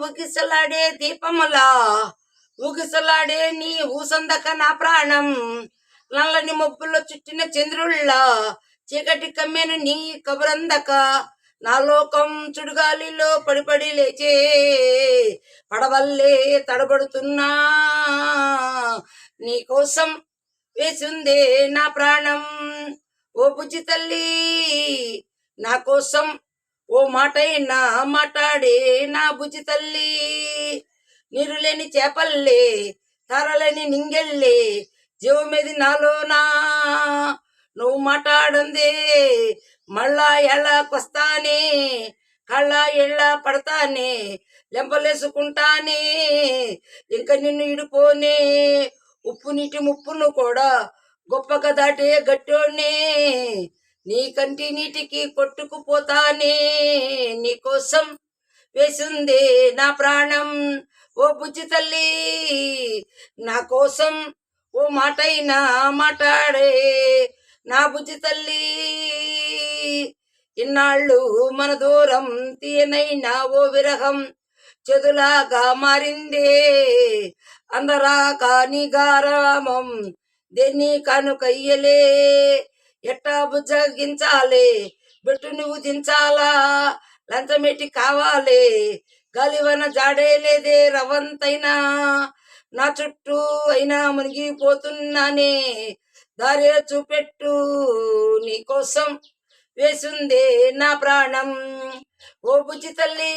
ఉగిసలాడే దీపములా ఊగిసలాడే నీ ఊసందక నా ప్రాణం నల్లని మబ్బుల్లో చుట్టిన చంద్రుళ్ళ చీకటి కమ్మెను నీ కబురందక నా లోకం చుడుగాలిలో పడిపడి లేచే పడవల్లే తడబడుతున్నా నీ కోసం వేసిందే నా ప్రాణం. ఓ బుజ్జి తల్లి నా కోసం ఓ మాటైనా మాట్లాడే నా బుజ్జి తల్లి. నీరు లేని చేపల్లే తారలేని నింగెళ్ళే జీవమేది నాలోనా నువ్వు మాట్లాడందే మళ్ళా ఎళ్ళకొస్తానే కళ్ళ ఎళ్ళ పడతానే లెంపలేసుకుంటానే ఇంక నిన్ను ఇడిపోనే ఉప్పు నీటి ముప్పును కూడా గొప్పగా దాటే గట్టోనే నీ కంటి నీటికి కొట్టుకుపోతానే నీకోసం వేసిందే నా ప్రాణం. ఓ బుజ్జి తల్లి నా కోసం ఓ మాటైనా మాట్లాడే నా బుజ్జి తల్లి. ఇన్నాళ్ళు మన దూరం తీయనైనా ఓ విరహం చెదులాగా మారిందే అందరాక నీ గారామం దేన్ని కనుకయ్యలే ఎట్టా బుజ్జగించాలే బెట్టు నువ్వు దించాలా లంచమెట్టి కావాలే గాలివన జాడే లేదే రవంతైనా నా చుట్టూ అయినా మునిగిపోతున్నానే దారి చూపెట్టు నీకోసం వేసిందే నా ప్రాణం. ఓ బుజ్జి తల్లి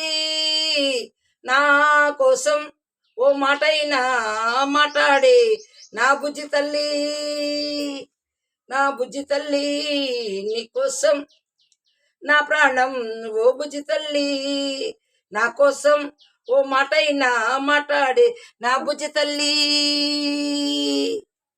నా కోసం ఓ మాటైనా మాట్లాడే నా బుజ్జి తల్లి నా బుజ్జి తల్లి నీకోసం నా ప్రాణం. ఓ బుజ్జి తల్లి నా కోసం ఓ మాటైనా మాట్లాడే నా బుజ్జి తల్లి.